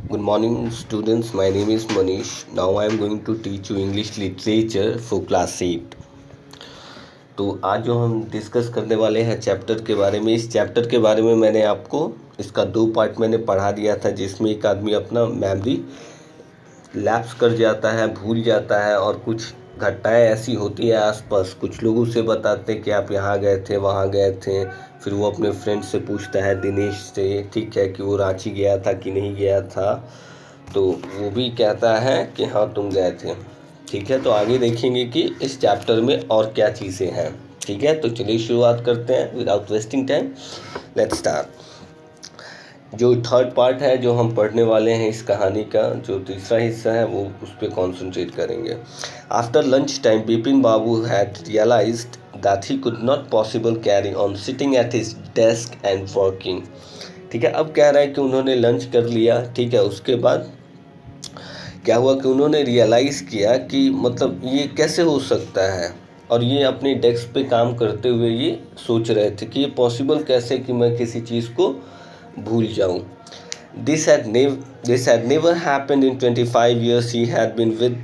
Good morning, students. My name is Manish. Now I am going to teach you English literature for class 8. तो आज जो हम discuss करने वाले हैं चैप्टर के बारे में, इस चैप्टर के बारे में मैंने आपको इसका 2 पार्ट मैंने पढ़ा दिया था, जिसमें एक आदमी अपना मेमोरी लैप्स कर जाता है, भूल जाता है और कुछ घटनाएं ऐसी होती है आसपास। कुछ लोग उसे बताते हैं कि आप यहाँ गए थे, वहाँ गए थे। फिर वो अपने फ्रेंड से पूछता है, दिनेश से, ठीक है, कि वो रांची गया था कि नहीं गया था। तो वो भी कहता है कि हाँ तुम गए थे। ठीक है, तो आगे देखेंगे कि इस चैप्टर में और क्या चीज़ें हैं। ठीक है, तो चलिए शुरुआत करते हैं without wasting time. Let's start. जो थर्ड पार्ट है जो हम पढ़ने वाले हैं इस कहानी का, जो तीसरा हिस्सा है वो उस पर कॉन्सेंट्रेट करेंगे। After lunch time Bipin Babu had realised that he could not possible carry on sitting at his desk and working. ठीक है, अब कह रहा है कि उन्होंने लंच कर लिया। ठीक है, उसके बाद क्या हुआ कि उन्होंने रियलाइज़ किया कि मतलब ये कैसे हो सकता है, और ये अपने डेस्क पे काम करते हुए ये सोच रहे थे कि ये पॉसिबल कैसे कि मैं किसी चीज़ को भूल जाऊं। This had never happened in 25 years he had been with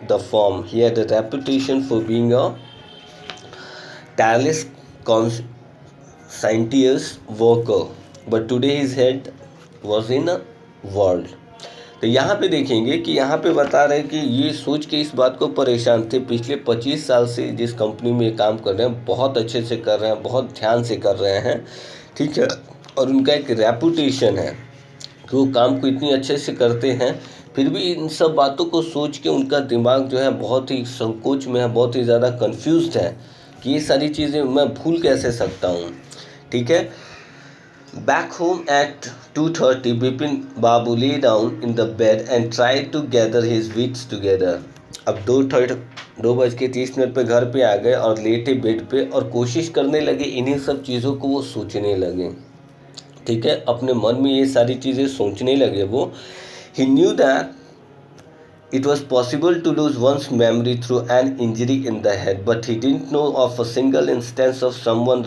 the firm. He had a reputation for being a tireless, conscientious worker, but today his head was in a whirl. तो यहाँ पे देखेंगे कि यहाँ पे बता रहे हैं कि ये सोच के इस बात को परेशान थे, पिछले 25 साल से जिस कंपनी में काम कर रहे हैं, बहुत अच्छे से कर रहे हैं, बहुत ध्यान से कर रहे हैं। ठीक है, और उनका एक रेपुटेशन है कि वो काम को इतनी अच्छे से करते हैं, फिर भी इन सब बातों को सोच के उनका दिमाग जो है बहुत ही संकोच में है, बहुत ही ज़्यादा कंफ्यूज्ड है कि ये सारी चीज़ें मैं भूल कैसे सकता हूँ। ठीक है, Back home at 2:30, Bipin Babu lay down in the bed and tried to gather his wits together. अब 2:30 पे घर पे आ गए और लेटे बेड पे और कोशिश करने लगे, इन्हीं सब चीज़ों को वो सोचने लगे। ठीक है, अपने मन में ये सारी चीज़ें सोचने लगे वो। He knew that it was possible to lose one's memory through an injury in the head, but he didn't know of a single instance of someone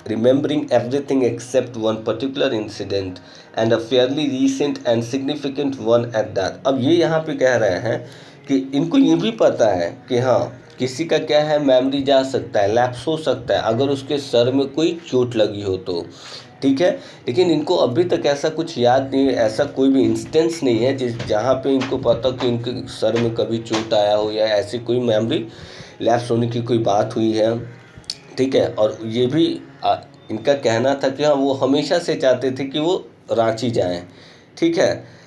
remembering everything except one particular incident, and a fairly recent and significant one at that. अब ये यहाँ पे कह रहे हैं कि इनको ये भी पता है कि हाँ किसी का क्या है, मेमोरी जा सकता है, लैप्स हो सकता है अगर उसके सर में कोई चोट लगी हो तो। ठीक है, लेकिन इनको अभी तक ऐसा कुछ याद नहीं है, ऐसा कोई भी इंस्टेंस नहीं है जहाँ पे इनको पता कि इनके सर में कभी चोट आया हो या ऐसी कोई मेमोरी लैप्स होने की कोई बात हुई है। ठीक है, और ये भी इनका कहना था कि हाँ वो हमेशा से चाहते थे कि वो रांची जाएं। ठीक है,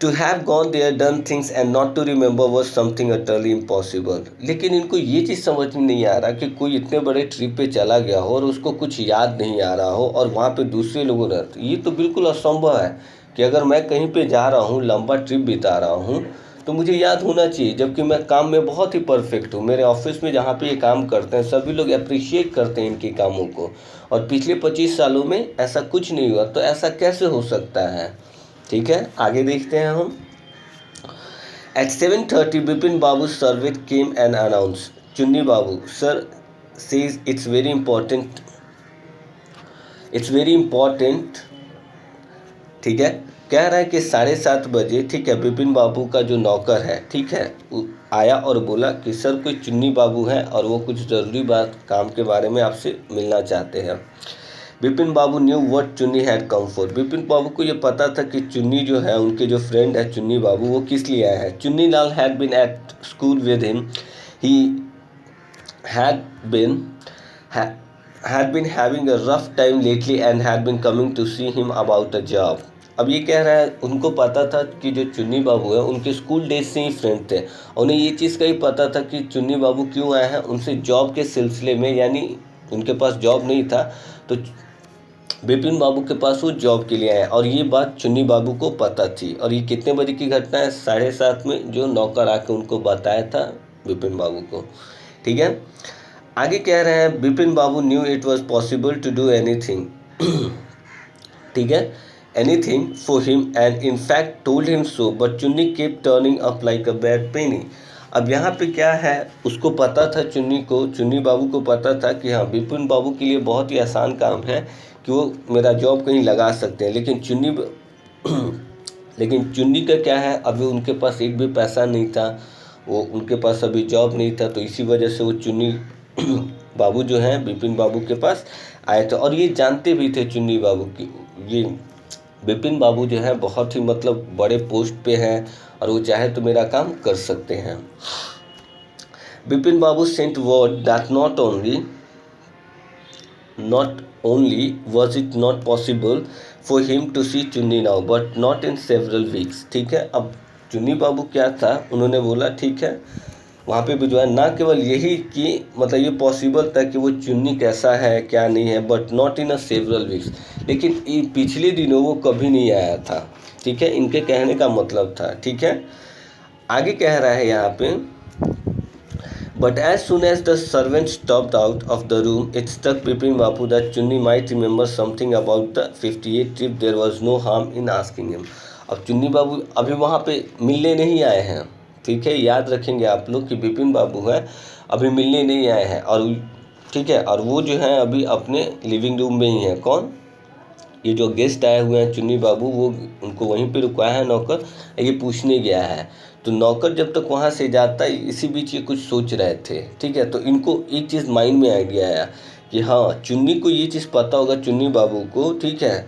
to have gone there done things and not to remember was something utterly impossible. लेकिन इनको ये चीज़ समझ में नहीं आ रहा कि कोई इतने बड़े ट्रिप पे चला गया हो और उसको कुछ याद नहीं आ रहा हो और वहाँ पे दूसरे लोग रहते, ये तो बिल्कुल असंभव है कि अगर मैं कहीं पे जा रहा हूँ, लंबा ट्रिप बिता रहा हूँ, तो मुझे याद होना चाहिए, जबकि मैं काम में बहुत ही परफेक्ट हूँ। मेरे ऑफिस में जहाँ पे ये काम करते हैं सभी लोग अप्रिशिएट करते हैं इनके कामों को, और पिछले 25 सालों में ऐसा कुछ नहीं हुआ, तो ऐसा कैसे हो सकता है। ठीक है, आगे देखते हैं हम। At 7:30, Bipin Babu's servant came and announced, Chunni Babu, sir says it's very important. It's very important. ठीक है, कह रहा है कि 7:30 ठीक है, बिपिन बाबू का जो नौकर है, ठीक है, आया और बोला कि सर कोई चुन्नी बाबू है और वो कुछ ज़रूरी बात काम के बारे में आपसे मिलना चाहते हैं। बिपिन बाबू न्यू व्हाट चुन्नी हैड कम फॉर। बिपिन बाबू को ये पता था कि चुन्नी जो है, उनके जो फ्रेंड है चुन्नी बाबू, वो किस लिए आया है। Chunni Lal had been at school with him. He had been had been having a rough time lately and had been coming to see him about a job. अब ये कह रहा है उनको पता था कि जो चुन्नी बाबू है उनके स्कूल डेज से ही फ्रेंड थे, उन्हें ये चीज़ का ही पता था कि चुन्नी बाबू क्यों आए हैं, उनसे जॉब के सिलसिले में, यानी उनके पास जॉब नहीं था तो बिपिन बाबू के पास वो जॉब के लिए आए, और ये बात चुन्नी बाबू को पता थी। और ये कितने बजे की घटना है, 7:30 में, जो नौकर आके उनको बताया था बिपिन बाबू को। ठीक है, आगे कह रहे हैं Bipin Babu knew it was possible to do anything. ठीक है, anything for him and in fact told him so, but Chunni kept turning up like a bad penny. अब यहाँ पे क्या है, उसको पता था, चुन्नी बाबू को पता था कि हाँ बिपिन बाबू के लिए बहुत ही आसान काम है कि वो मेरा जॉब कहीं लगा सकते हैं, लेकिन लेकिन चुन्नी का क्या है, अभी उनके पास एक भी पैसा नहीं था, वो उनके पास अभी जॉब नहीं था, तो इसी वजह से वो चुन्नी बाबू जो हैं बिपिन बाबू के पास आए थे। और ये जानते भी थे चुन्नी बाबू की, ये बिपिन बाबू जो है बहुत ही मतलब बड़े पोस्ट पे हैं और वो चाहे तो मेरा काम कर सकते हैं। Bipin Babu sent word that not only was it not possible for him to see चुन्नी now but not in several weeks। ठीक है, अब चुन्नी बाबू क्या था, उन्होंने बोला ठीक है वहाँ पे भी जो है ना केवल यही कि मतलब ये पॉसिबल था कि वो चुन्नी कैसा है क्या नहीं है, but not in a several weeks, लेकिन ये पिछले दिनों वो कभी नहीं आया था। ठीक है, इनके कहने का मतलब था। ठीक है, आगे कह रहा है यहाँ पे, but as soon as the servant stopped out of the room, it struck Bipin Babu that Chunni might remember something about the 58 trip. There was no harm in asking him। अब चुन्नी बाबू अभी वहाँ पे मिलने नहीं आए हैं। ठीक है, याद रखेंगे आप लोग कि बिपिन बाबू है अभी मिलने नहीं आए हैं, और ठीक है, और वो जो है अभी अपने लिविंग रूम में ही है। कौन, ये जो गेस्ट आए हुए हैं चुन्नी बाबू, वो उनको वहीं पे रुकाया है नौकर, ये पूछने गया है। तो नौकर जब तक वहाँ से जाता है, इसी बीच ये कुछ सोच रहे थे। ठीक है, तो इनको एक चीज़ माइंड में आइडिया आया कि हाँ चुन्नी को ये चीज़ पता होगा, चुन्नी बाबू को, ठीक है,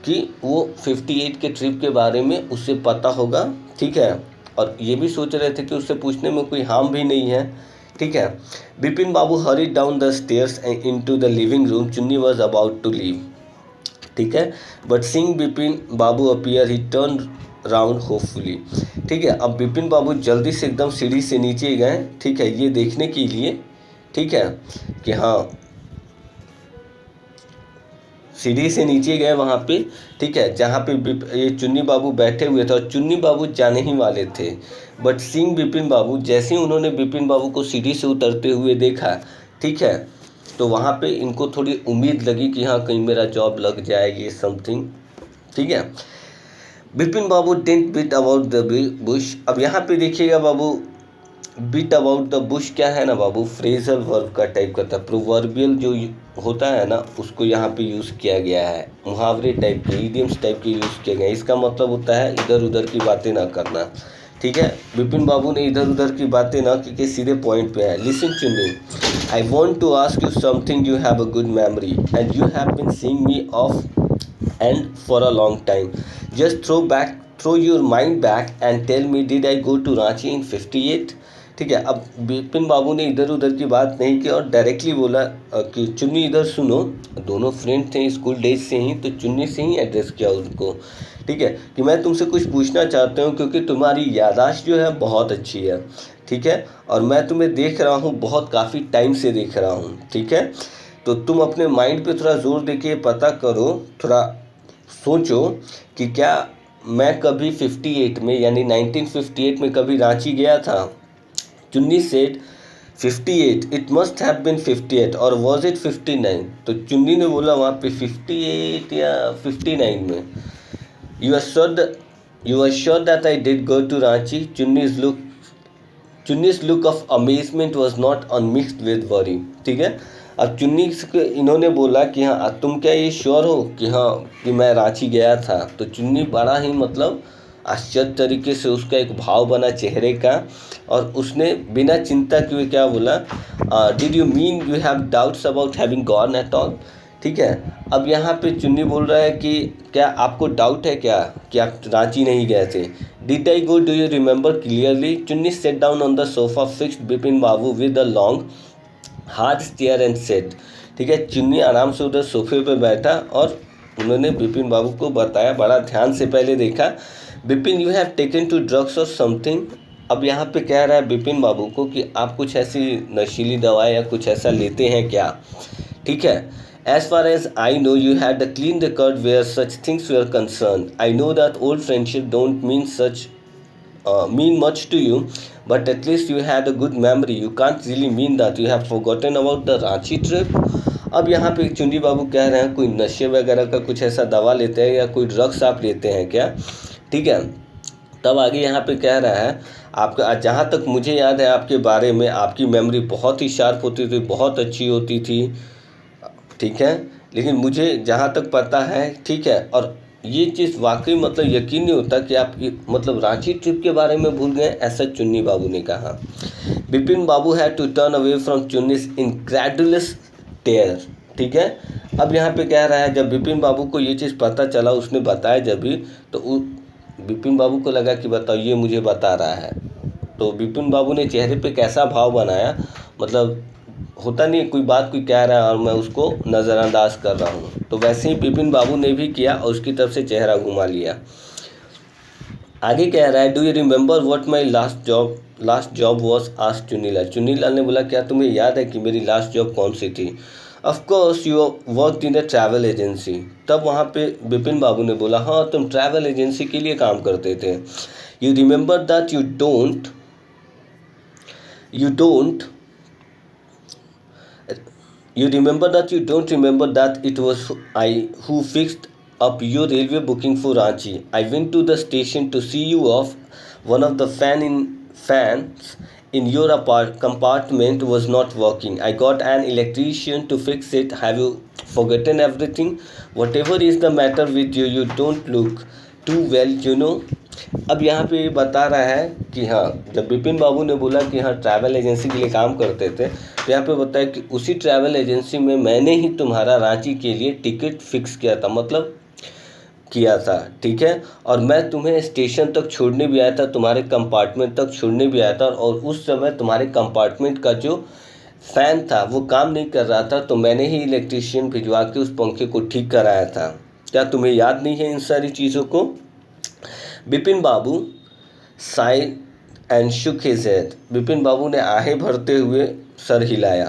कि वो 58 के ट्रिप के बारे में उससे पता होगा। ठीक है, और ये भी सोच रहे थे कि उससे पूछने में कोई हार्म भी नहीं है। ठीक है, Bipin Babu hurry down the stairs and into the living room. Chunni was about to leave. ठीक है, but seeing Bipin Babu appear he turn round hopefully. ठीक है, अब बिपिन बाबू जल्दी से एकदम सीढ़ी से नीचे गए। ठीक है, ये देखने के लिए, ठीक है, कि हाँ सीढ़ी से नीचे गए वहाँ पे। ठीक है, जहाँ पे ये चुन्नी बाबू बैठे हुए थे और चुन्नी बाबू जाने ही वाले थे, बट सिंह बिपिन बाबू, जैसे ही उन्होंने बिपिन बाबू को सीढ़ी से उतरते हुए देखा, ठीक है, तो वहाँ पे इनको थोड़ी उम्मीद लगी कि हाँ कहीं मेरा जॉब लग जाएगी समथिंग। ठीक है, Bipin Babu didn't beat about the bush. अब यहाँ पे देखिएगा बाबू, बीट अबाउट द बुश क्या है ना बाबू, फ्रेजल वर्ब का टाइप का था, प्रोवर्बियल जो होता है ना उसको यहाँ पे यूज़ किया गया है, मुहावरे टाइप के, इडियम्स टाइप के यूज़ किए गए। इसका मतलब होता है इधर उधर की बातें ना करना। ठीक है, बिपिन बाबू ने इधर उधर की बातें ना की, सीधे पॉइंट पे है। Listen Chunni, I want to ask you something, you have a good memory and you have been seeing me off and for a long time. Just throw your mind back and tell me, did I go to Ranchi in 58। ठीक है, अब बिपिन बाबू ने इधर उधर की बात नहीं की और डायरेक्टली बोला कि चुन्नी इधर सुनो, दोनों फ्रेंड थे स्कूल डेज से ही, तो चुन्नी से ही एड्रेस किया उनको। ठीक है, कि मैं तुमसे कुछ पूछना चाहता हूँ क्योंकि तुम्हारी याददाश्त जो है बहुत अच्छी है। ठीक है, और मैं तुम्हें देख रहा हूँ, बहुत काफ़ी टाइम से देख रहा हूँ। ठीक है, तो तुम अपने माइंड पे थोड़ा जोर देके पता करो, थोड़ा सोचो कि क्या मैं कभी 58 में यानी 1958 में कभी रांची गया था। Chunni said 58, it must have been 58 और वॉज इट 59। तो चुन्नी ने बोला वहाँ पे 58 या 59 में। You are sure that I did go to Ranchi. Chunni's look of amazement was not unmixed with worry. ठीक है, अब चुन्नी इन्होंने बोला कि हाँ तुम क्या ये श्योर हो कि हाँ कि मैं रांची गया था। तो चुन्नी बड़ा ही मतलब आश्चर्य तरीके से, उसका एक भाव बना चेहरे का, और उसने बिना चिंता किए क्या बोला, did you mean you have doubts about having gone at all. ठीक है, अब यहाँ पे चुन्नी बोल रहा है कि क्या आपको डाउट है क्या कि आप रांची नहीं गए थे। Did I go, do you remember clearly. Chunni sat down on the sofa fixed Bipin Babu with a long hard stare and said. ठीक है, चुन्नी आराम से उधर सोफे पे बैठा और उन्होंने बिपिन बाबू को बताया, बड़ा ध्यान से पहले देखा, Bipin you have taken to drugs और समथिंग। अब यहाँ पे कह रहा है बिपिन बाबू को कि आप कुछ ऐसी नशीली दवाएं या कुछ ऐसा लेते हैं क्या। ठीक है, as far as I know you had a clean record where such things were concerned. I know that old friendship don't mean much to you, but at least you had a good memory. You can't really mean that you have forgotten about the Ranchi trip. अब यहाँ पे चुन्नी बाबू कह रहे हैं कोई नशे वगैरह का कुछ ऐसा दवा लेते हैं या कोई ड्रग्स आप लेते हैं क्या। ठीक है, तब आगे यहाँ पे कह रहा है, आपका जहाँ तक मुझे याद है आपके बारे में, आपकी मेमोरी बहुत ही शार्प होती थी, बहुत अच्छी होती थी। ठीक है, लेकिन मुझे जहाँ तक पता है, ठीक है, और ये चीज़ वाकई मतलब यकीन नहीं होता कि आप मतलब रांची ट्रिप के बारे में भूल गए, ऐसा चुन्नी बाबू ने कहा। बिपिन बाबू had to turn away from Chunni's incredulous stare. ठीक है, अब यहाँ पे कह रहा है जब बिपिन बाबू को ये चीज़ पता चला, उसने बताया जब भी, तो बिपिन बाबू को लगा कि बताओ ये मुझे बता रहा है। तो बिपिन बाबू ने चेहरे पे कैसा भाव बनाया, मतलब होता नहीं कोई बात कोई कह रहा है और मैं उसको नज़रअंदाज कर रहा हूँ, तो वैसे ही बिपिन बाबू ने भी किया और उसकी तरफ से चेहरा घुमा लिया। आगे कह रहा है, do you remember what my last job was, asked Chunnilal. Chunnilal ने बोला क्या तुम्हें याद है कि मेरी लास्ट जॉब कौन सी थी। Of course you worked in a travel agency. तब वहाँ पे बिपिन बाबू ने बोला हाँ तुम ट्रैवल एजेंसी के लिए काम करते थे। You remember that you don't remember that it was I who fixed up your railway booking for Ranchi. I went to the station to see you off. One of the fans in your compartment was not working. I got an electrician to fix it. Have you forgotten everything? Whatever is the matter with you, you don't look too well, you know. अब यहाँ पे बता रहा है कि हाँ जब बिपिन बाबू ने बोला कि हाँ ट्रैवल एजेंसी के लिए काम करते थे, तो यहाँ पे बताया कि उसी ट्रैवल एजेंसी में मैंने ही तुम्हारा रांची के लिए टिकट फिक्स किया था, मतलब किया था। ठीक है, और मैं तुम्हें स्टेशन तक छोड़ने भी आया था, तुम्हारे कंपार्टमेंट तक छोड़ने भी आया था, और उस समय तुम्हारे कंपार्टमेंट का जो फ़ैन था वो काम नहीं कर रहा था, तो मैंने ही इलेक्ट्रीशियन भिजवा के उस पंखे को ठीक कराया था। क्या तुम्हें याद नहीं है इन सारी चीज़ों को। Bipin Babu sighed and shook his head. Bipin Babu ने आहें भरते हुए सर हिलाया।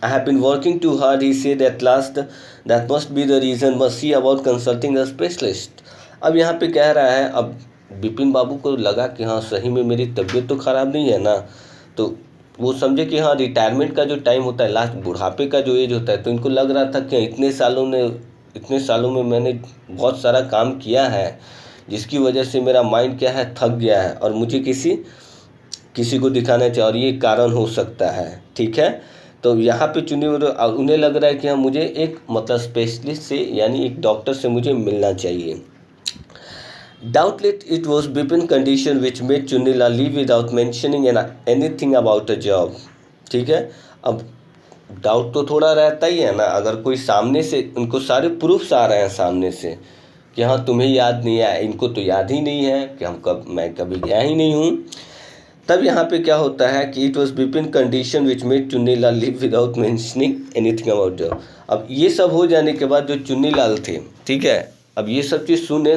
I have been working too hard, he said at last, that must be the reason, must see about consulting a specialist. अब यहाँ पे कह रहा है, अब बिपिन बाबू को लगा कि हाँ सही में मेरी तबीयत तो ख़राब नहीं है ना, तो वो समझे कि हाँ रिटायरमेंट का जो टाइम होता है, लास्ट बुढ़ापे का जो एज होता है, तो इनको लग रहा था कि इतने सालों में मैंने बहुत सारा काम किया है, जिसकी वजह से मेरा माइंड क्या है थक गया है, और मुझे किसी को दिखाना चाहिए, और ये कारण हो सकता है। ठीक है, तो यहाँ पे उन्हें लग रहा है कि हाँ मुझे एक मतलब स्पेशलिस्ट से यानी एक डॉक्टर से मुझे मिलना चाहिए। Doubtless it was Bipin's condition which made Chunilal leave without mentioning anything about a job. ठीक है, अब डाउट तो थोड़ा रहता ही है ना, अगर कोई सामने से उनको सारे प्रूफ्स आ रहे हैं सामने से कि हाँ तुम्हें याद नहीं है, इनको तो याद ही नहीं है कि मैं कभी गया ही नहीं हूँ। तब यहाँ पे क्या होता है कि it was Bipin condition which made Chunnilal live without mentioning anything about job. अब ये सब हो जाने के बाद जो चुन्नीलाल थे, ठीक है, अब ये सब चीज़ सुने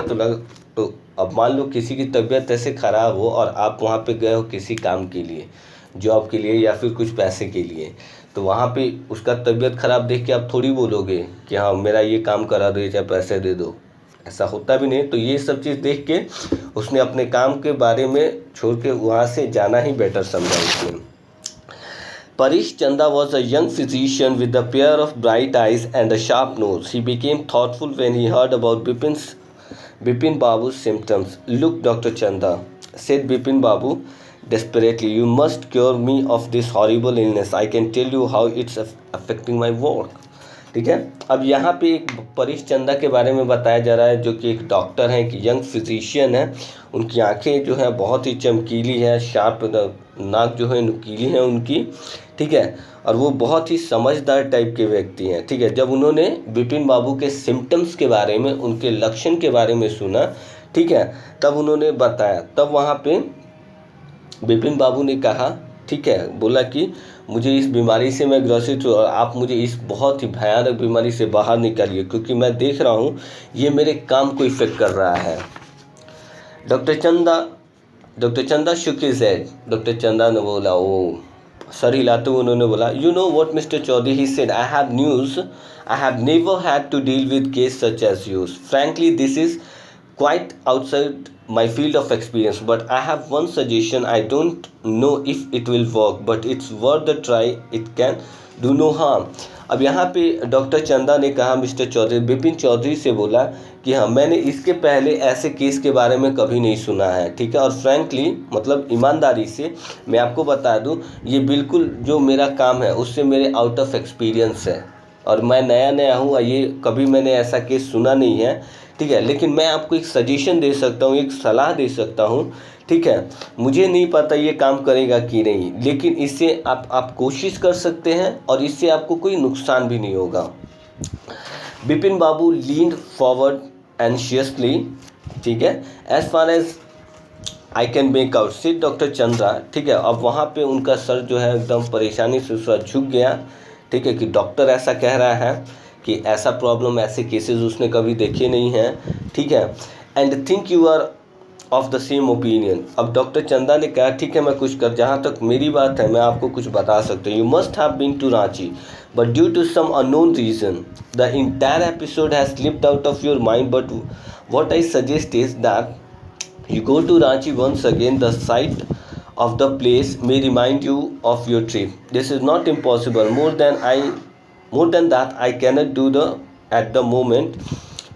तो अब मान लो किसी की तबीयत ऐसे ख़राब हो और आप वहाँ पे गए हो किसी काम के लिए, जॉब के लिए या फिर कुछ पैसे के लिए, तो वहाँ पे उसका तबीयत ख़राब देख के आप थोड़ी बोलोगे कि हाँ मेरा ये काम करा दो या पैसे दे दो, ऐसा होता भी नहीं। तो ये सब चीज़ देख के उसने अपने काम के बारे में छोड़ के वहाँ से जाना ही बेटर समझा उसने। Parish Chanda was a young physician with a pair of bright eyes and a sharp nose. He became thoughtful when he heard about Bipin Babu's symptoms. Look, Dr. Chanda, said Bipin Babu desperately, you must cure me of this horrible illness. I can tell you how it's affecting my work. ठीक है, अब यहाँ पे एक परेश चंदा के बारे में बताया जा रहा है, जो कि एक डॉक्टर हैं, एक यंग फिजिशियन है। उनकी आंखें जो है बहुत ही चमकीली है, शार्प नाक जो है नुकीली है उनकी, ठीक है, और वो बहुत ही समझदार टाइप के व्यक्ति हैं। ठीक है, जब उन्होंने बिपिन बाबू के सिम्टम्स के बारे में, उनके लक्षण के बारे में सुना, ठीक है, तब उन्होंने बताया, तब वहाँ पे बिपिन बाबू ने कहा, ठीक है, बोला कि मुझे इस बीमारी से मैं ग्रसित हूँ और आप मुझे इस बहुत ही भयानक बीमारी से बाहर निकालिए, क्योंकि मैं देख रहा हूँ ये मेरे काम को इफेक्ट कर रहा है। डॉक्टर चंदा शुक हिज हेड। डॉक्टर चंदा ने बोला, ओ सर हिलाते हुए उन्होंने बोला, you know what mister Chaudhary, he said, I have news, I have never had to deal with case such as yours. Frankly this is quite outside my field of experience, but I have one suggestion. I don't know if it will work, but it's worth a try. It can do no harm. अब यहाँ पे doctor Chanda ने कहा, mister Chaudhary, Bipin Chaudhary से बोला कि हाँ मैंने इसके पहले ऐसे केस के बारे में कभी नहीं सुना है, ठीक है, और फ्रैंकली मतलब ईमानदारी से मैं आपको बता दूँ, ये बिल्कुल जो मेरा काम है उससे मेरे आउट ऑफ एक्सपीरियंस है, और मैं नया हूँ और ये कभी मैंने ऐसा केस सुना नहीं है ठीक है, लेकिन मैं आपको एक सजेशन दे सकता हूँ, एक सलाह दे सकता हूँ, ठीक है। मुझे नहीं पता ये काम करेगा कि नहीं, लेकिन इससे आप कोशिश कर सकते हैं और इससे आपको कोई नुकसान भी नहीं होगा। Bipin babu leaned forward anxiously, ठीक है, as far as I can make out said doctor Chandra, ठीक है। अब वहाँ पे उनका सर जो है एकदम परेशानी से उसका झुक गया, ठीक है, कि डॉक्टर ऐसा कह रहा है कि ऐसा प्रॉब्लम, ऐसे केसेस उसने कभी देखे नहीं हैं, ठीक है। And think you are of the same opinion. अब डॉक्टर चंदा ने कहा ठीक है मैं कुछ कर, जहाँ तक मेरी बात है मैं आपको कुछ बता सकता हूँ। You must have been to Ranchi but due to some unknown reason the entire episode has slipped out of your mind, but what I suggest is that you go to Ranchi once again. The sight of the place may remind you of your trip. This is not impossible. More than that I cannot do the at the moment.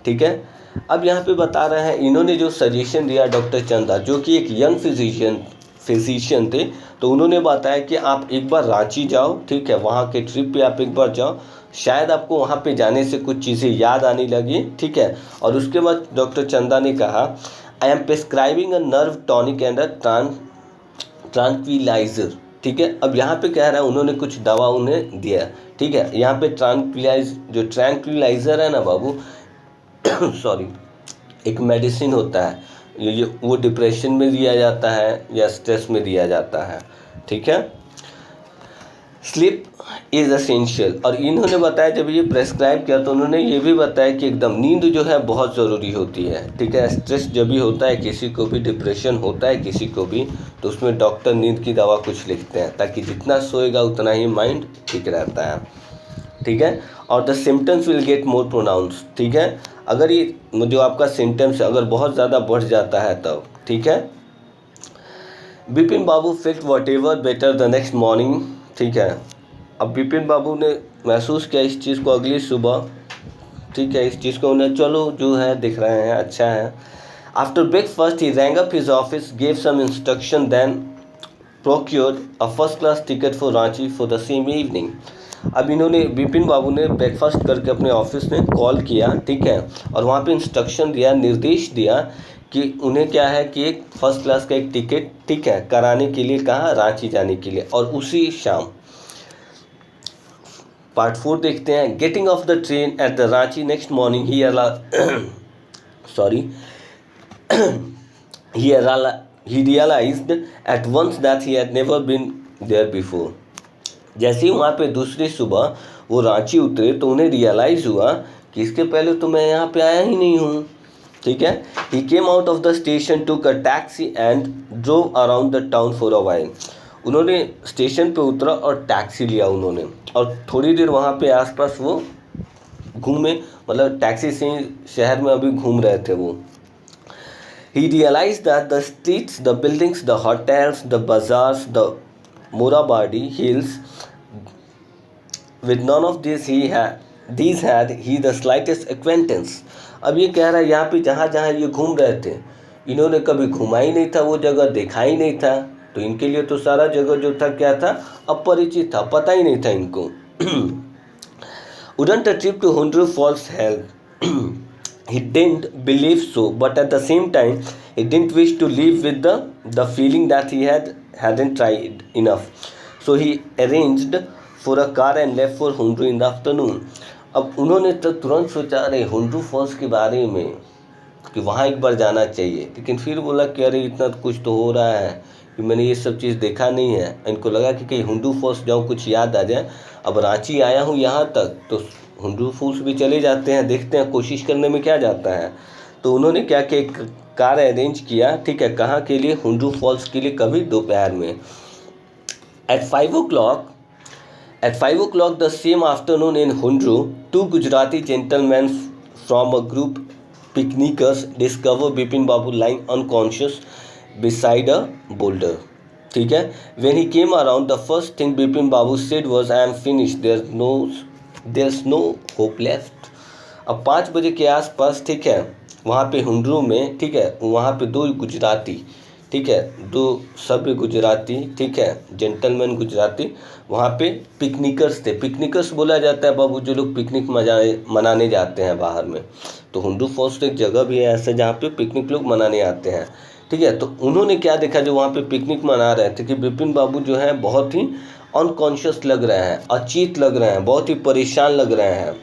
ठीक है। अब यहाँ पे बता रहे हैं, इन्होंने जो सजेशन दिया डॉक्टर चंदा, जो कि एक यंग फिजिशियन थे, तो उन्होंने बताया कि आप एक बार रांची जाओ, ठीक है, वहाँ के ट्रिप पे आप एक बार जाओ, शायद आपको वहाँ पे जाने से कुछ चीज़ें याद आने लगी, ठीक है। और उसके बाद डॉक्टर चंदा ने कहा I am prescribing a nerve tonic and a tranquilliser, ठीक है। अब यहाँ पे कह रहा है उन्होंने कुछ दवा उन्हें दिया, ठीक है। यहाँ पे ट्रैंक्विलाइजर है ना बाबू सॉरी, एक मेडिसिन होता है, ये वो डिप्रेशन में दिया जाता है या स्ट्रेस में दिया जाता है, ठीक है। Sleep is essential. और इन्होंने बताया जब ये प्रेस्क्राइब किया तो उन्होंने ये भी बताया कि एकदम नींद जो है बहुत ज़रूरी होती है, ठीक है। स्ट्रेस जब भी होता है, किसी को भी डिप्रेशन होता है किसी को भी, तो उसमें डॉक्टर नींद की दवा कुछ लिखते हैं, ताकि जितना सोएगा उतना ही माइंड ठीक रहता है, ठीक है। और the symptoms will get more pronounce, ठीक है। अगर ये जो आपका सिम्टम्स अगर बहुत ज़्यादा बढ़ जाता है तब, ठीक है। Bipin Babu felt whatever better the next morning, ठीक है। अब बिपिन बाबू ने महसूस किया इस चीज़ को अगली सुबह, ठीक है, इस चीज़ को उन्हें चलो जो है दिख रहे हैं अच्छा है। After breakfast he rang up his office, gave some instruction, then procured a first class ticket for Ranchi for the same evening. अब इन्होंने बिपिन बाबू ने ब्रेकफास्ट करके अपने ऑफिस में कॉल किया, ठीक है, और वहाँ पे इंस्ट्रक्शन दिया, निर्देश दिया कि उन्हें क्या है कि एक फर्स्ट क्लास का एक टिकट, ठीक है, कराने के लिए कहा, रांची जाने के लिए, और उसी शाम। पार्ट 4 देखते हैं। Getting off the train at the Ranchi next morning he realized at once that he had never been there before. जैसे ही वहाँ पे दूसरी सुबह वो रांची उतरे तो उन्हें रियलाइज़ हुआ कि इसके पहले तो मैं यहाँ पे आया ही नहीं हूँ, ठीक है। He came out of the station, took a taxi and drove around the town for a while. उन्होंने स्टेशन पे उतरा और टैक्सी लिया उन्होंने, और थोड़ी देर वहाँ पे आसपास वो घूमे, मतलब टैक्सी से शहर में अभी घूम रहे थे वो। He realized that the streets, the buildings, the hotels, the bazaars, the Morabadi hills, with none of these had he the slightest acquaintance. अब ये कह रहा है यहाँ पे जहाँ जहाँ ये घूम रहे थे, इन्होंने कभी घूमा ही नहीं था, वो जगह देखा ही नहीं था, तो इनके लिए तो सारा जगह जो था क्या था, अपरिचित था, पता ही नहीं था इनको। Wouldn't a trip to Hundru Falls help? He didn't believe so, but at the same time, he didn't wish to live with the feeling that he hadn't tried enough. So he arranged for a car and left for Hundru in the afternoon. अब उन्होंने तो तुरंत सोचा अरे Hundru false के बारे में कि वहाँ एक बार जाना चाहिए, लेकिन फिर बोला कि अरे इतना कुछ तो हो रहा है कि मैंने ये सब चीज़ देखा नहीं है। इनको लगा कि कहीं हुंड्रू फॉल्स जाऊँ, कुछ याद आ जाए। अब रांची आया हूँ यहाँ तक तो हुंड्रू फॉल्स भी चले जाते हैं, देखते हैं, कोशिश करने में क्या जाता है। तो उन्होंने क्या कि एक कार अरेंज किया, ठीक है, कहाँ के लिए, हुंड्रू फॉल्स के लिए, कभी दोपहर में। At 5 o'clock the same afternoon in Hundru, two Gujarati gentlemen from a group picnickers discovered Bipin Babu lying unconscious beside a boulder. ठीक है, when he came around, the first thing Bipin Babu said was, "I am finished. There's no hope left." अब 5 बजे के आसपास, ठीक है, वहाँ पे हुंड्रू में, ठीक है, वहाँ पे 2 गुजराती, ठीक है, दो सभ्य गुजराती, ठीक है, जेंटलमैन गुजराती वहाँ पे पिकनिकर्स थे। पिकनिकर्स बोला जाता है बाबू जो लोग पिकनिक मनाने जाते हैं बाहर में। तो हुंडू फॉल्स तो एक जगह भी है ऐसे जहाँ पे पिकनिक लोग मनाने आते हैं, ठीक है। तो उन्होंने क्या देखा, जो वहाँ पे पिकनिक मना रहे थे, कि विपिन बाबू जो है बहुत ही अनकॉन्शियस लग रहे हैं, अचेत लग रहे हैं, बहुत ही परेशान लग रहे हैं।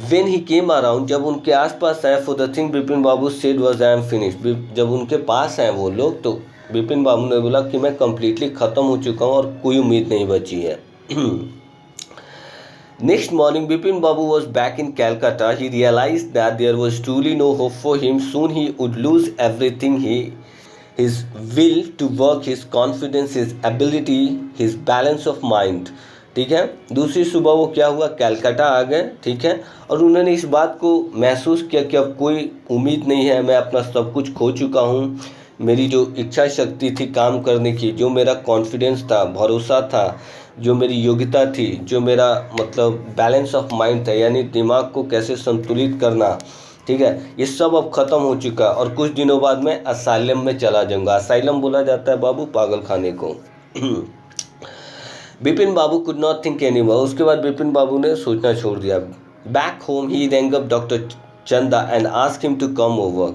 When he came around, जब उनके आसपास आए, for the thing Vipin Babu said was I am finished। जब उनके पास आए वो लोग, तो विपिन बाबू ने बोला कि मैं कम्प्लीटली ख़त्म हो चुका हूँ और कोई उम्मीद नहीं बची है। Next morning, Bipin Babu was back in Calcutta. He realized that there was truly no hope for him. Soon he would lose everything: his will to work, his confidence, his ability, his balance of mind। ठीक है, दूसरी सुबह वो क्या हुआ, कैलकाटा आ गए, ठीक है, और उन्होंने इस बात को महसूस किया कि अब कोई उम्मीद नहीं है, मैं अपना सब कुछ खो चुका हूँ। मेरी जो इच्छा शक्ति थी काम करने की, जो मेरा कॉन्फिडेंस था, भरोसा था, जो मेरी योग्यता थी, जो मेरा मतलब बैलेंस ऑफ माइंड था, यानी दिमाग को कैसे संतुलित करना, ठीक है, ये सब अब ख़त्म हो चुका है। और कुछ दिनों बाद मैं असाइलम में चला जाऊंगा। असाइलम बोला जाता है बाबू पागल खाने को। Bipin Babu could not think any more. उसके बाद बिपिन बाबू ने सोचना छोड़ दिया। Back home he rang up doctor Chanda and asked him to come over.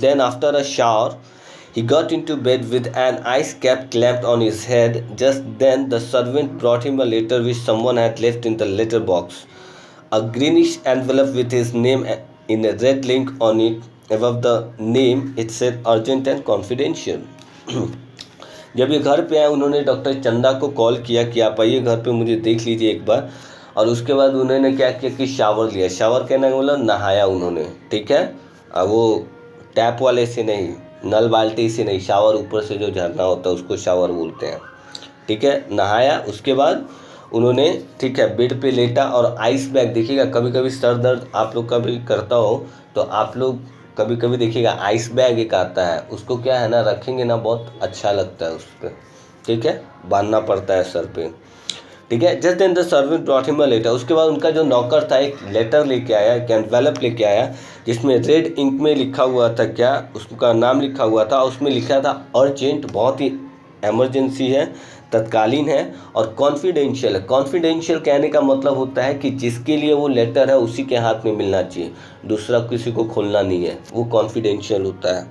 Then after a shower he got into bed with an ice cap clamped on his head. Just then the servant brought him a letter which someone had left in the letter box. A greenish envelope with his name in a red link on it. Above the name it said urgent and confidential. जब ये घर पे आए, उन्होंने doctor चंदा को call किया कि आप आइए घर पे, मुझे देख लीजिए एक बार। और उसके बाद उन्होंने क्या किया कि शावर लिया। शावर कहने का मतलब नहाया उन्होंने, ठीक है, वो टैप वाले से नहीं, नल बाल्टी से नहीं, शावर ऊपर से जो झरना होता है उसको शावर बोलते हैं, ठीक है। नहाया, उसके बाद उन्होंने, ठीक है, बेड पे लेटा और आइस बैग, देखिएगा कभी कभी सर दर्द आप लोग का भी करता हो तो आप लोग कभी कभी देखिएगा आइस बैग एक आता है, उसको क्या है ना, रखेंगे ना, बहुत अच्छा लगता है उस पर, ठीक है, बांधना पड़ता है सर पे, ठीक है। Just then the servant brought him a letter. उसके बाद उनका जो नौकर था एक लेटर लेके आया, एक एनवेलप लेके आया, जिसमें रेड इंक में लिखा हुआ था, क्या उसका नाम लिखा हुआ था, उसमें लिखा था अर्जेंट, बहुत ही एमरजेंसी है, तत्कालीन है, और कॉन्फिडेंशियल है। कॉन्फिडेंशियल कहने का मतलब होता है कि जिसके लिए वो लेटर है उसी के हाथ में मिलना चाहिए, दूसरा किसी को खोलना नहीं है, वो कॉन्फिडेंशियल होता है।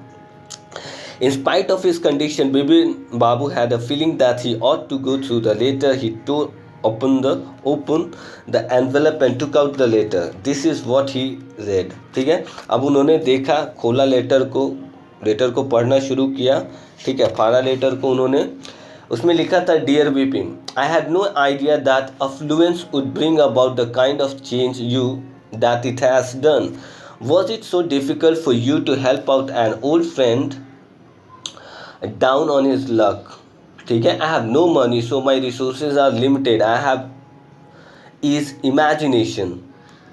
In spite of his condition, Bipin Babu had a feeling that he ought to go through the letter. He tore open the envelope and took out the letter. This is what he read. ठीक है, अब उन्होंने देखा, खोला letter को पढ़ना शुरू किया, ठीक है, फाड़ा लेटर को उन्होंने। उसमें लिखा था, dear Bipin, I had no idea that affluence would bring about the kind of change you that it has done. Was it so difficult for you to help out an old friend down on his luck? ठीक है, I have no money, so my resources are limited. I have is imagination,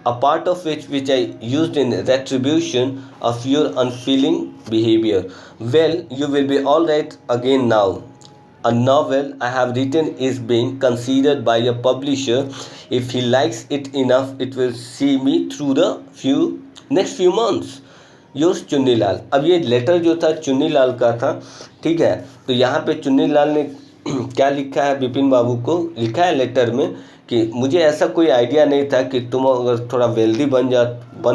a part of which I used in retribution of your unfeeling behavior. Well, you will be all right again now. A novel I have written is being considered by a publisher. If he likes it enough, it will see me through the next few months. Yours Chunnilal. अब ये letter जो था चुन्नीलाल का था, ठीक है। तो यहाँ पे चुन्नीलाल ने क्या लिखा है, बिपिन बाबू को लिखा है लेटर में कि मुझे ऐसा कोई आइडिया नहीं था कि तुम अगर थोड़ा वेल्दी बन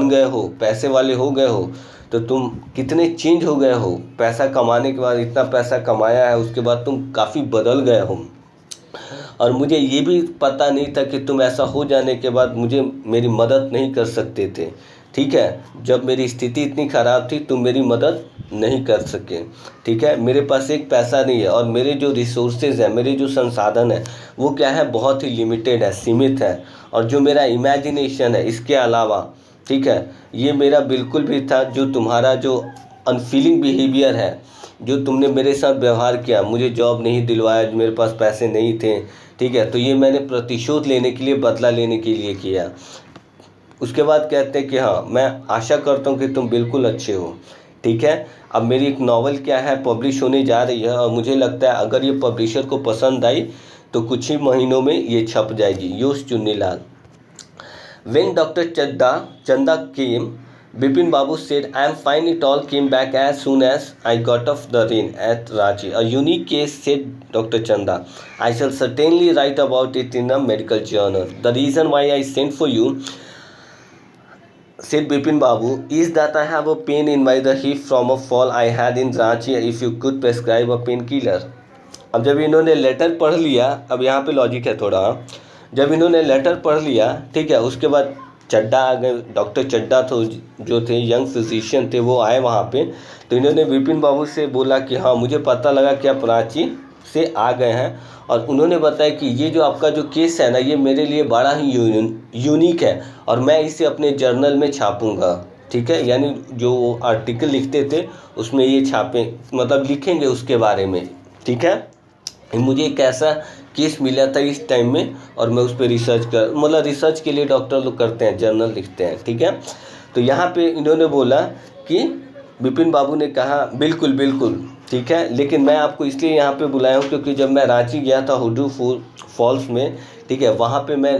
गए हो, पैसे वाले हो गए हो, तो तुम कितने चेंज हो गए हो। पैसा कमाने के बाद, इतना पैसा कमाया है उसके बाद तुम काफ़ी बदल गए हो। और मुझे ये भी पता नहीं था कि तुम ऐसा हो जाने के बाद मेरी मदद नहीं कर सकते थे, ठीक है। जब मेरी स्थिति इतनी ख़राब थी तुम मेरी मदद नहीं कर सके, ठीक है। मेरे पास एक पैसा नहीं है और मेरे जो रिसोर्सेज है, मेरे जो संसाधन है वो क्या है, बहुत ही लिमिटेड है, सीमित है। और जो मेरा इमेजिनेशन है इसके अलावा, ठीक है, ये मेरा बिल्कुल भी था। जो तुम्हारा जो अनफीलिंग बिहेवियर है, जो तुमने मेरे साथ व्यवहार किया, मुझे जॉब नहीं दिलवाया, मेरे पास पैसे नहीं थे, ठीक है, तो ये मैंने प्रतिशोध लेने के लिए, बदला लेने के लिए किया। उसके बाद कहते हैं कि हाँ, मैं आशा करता हूँ कि तुम बिल्कुल अच्छे हो, ठीक है। अब मेरी एक नावल क्या है, पब्लिश होने जा रही है और मुझे लगता है अगर ये पब्लिशर को पसंद आई तो कुछ ही महीनों में ये छप जाएगी। Yours Chunnilal. When Dr. Chanda came, Bipin Babu said, I am fine. It all came back as soon as I got off the rain at Ranchi. A unique case, said Dr. Chanda. I shall certainly write about it in a medical journal. The reason why I sent for you, said Bipin Babu, is that I have a pain in my the hip from a fall I had in Ranchi. If you could prescribe a painkiller. अब जब इन्होंने letter पढ़ लिया, अब यहाँ पे logic है थोड़ा, जब इन्होंने लेटर पढ़ लिया, ठीक है, उसके बाद चड्डा आ गए, डॉक्टर चड्डा तो जो थे यंग फिजिशियन थे, वो आए वहाँ पे। तो इन्होंने विपिन बाबू से बोला कि हाँ मुझे पता लगा कि आप रांची से आ गए हैं, और उन्होंने बताया कि ये जो आपका जो केस है ना, ये मेरे लिए बड़ा ही यूनिक है और मैं इसे अपने जर्नल में छापूँगा। ठीक है, यानी जो आर्टिकल लिखते थे उसमें ये छापे, मतलब लिखेंगे उसके बारे में। ठीक है, मुझे एक ऐसा केस मिला था इस टाइम में और मैं उस पर रिसर्च कर, मतलब रिसर्च के लिए डॉक्टर लोग करते हैं, जर्नल लिखते हैं। ठीक है, तो यहाँ पे इन्होंने बोला कि विपिन बाबू ने कहा बिल्कुल बिल्कुल ठीक है, लेकिन मैं आपको इसलिए यहाँ पे बुलाया हूँ क्योंकि जब मैं रांची गया था हुडू फॉल्स में, ठीक है, वहाँ पे मैं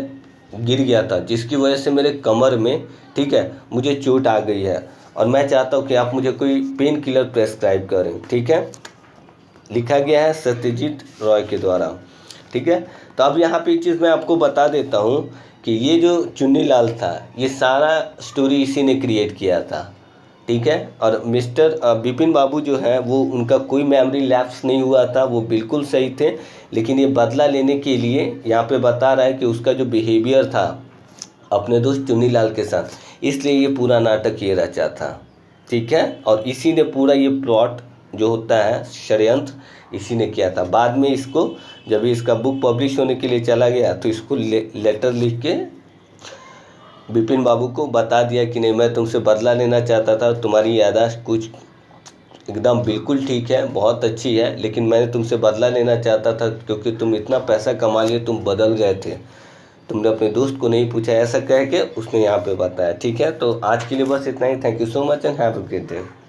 गिर गया था जिसकी वजह से मेरे कमर में, ठीक है, मुझे चोट आ गई है और मैं चाहता हूँ कि आप मुझे कोई पेन किलर प्रेस्क्राइब करें। ठीक है, लिखा गया है सत्यजीत रॉय के द्वारा। ठीक है, तो अब यहाँ पे एक चीज़ मैं आपको बता देता हूँ कि ये जो चुन्नीलाल था, ये सारा स्टोरी इसी ने क्रिएट किया था। ठीक है, और मिस्टर विपिन बाबू जो है वो, उनका कोई मेमोरी लैप्स नहीं हुआ था, वो बिल्कुल सही थे, लेकिन ये बदला लेने के लिए यहाँ पे बता रहा है कि उसका जो बिहेवियर था अपने दोस्त चुन्नीलाल के साथ, इसलिए ये पूरा नाटक ये रचा था। ठीक है, और इसी ने पूरा ये प्लॉट जो होता है षड्यंत्र इसी ने किया था। बाद में इसको जब इसका बुक पब्लिश होने के लिए चला गया तो इसको लेटर लिख के विपिन बाबू को बता दिया कि नहीं, मैं तुमसे बदला लेना चाहता था, तुम्हारी याददाश्त कुछ एकदम बिल्कुल ठीक है, बहुत अच्छी है, लेकिन मैंने तुमसे बदला लेना चाहता था क्योंकि तुम इतना पैसा कमा लिए, तुम बदल गए थे, तुमने अपने दोस्त को नहीं पूछा, ऐसा कह के उसने यहाँ पे बताया। ठीक है, तो आज के लिए बस इतना ही। Thank you so much and have a great day.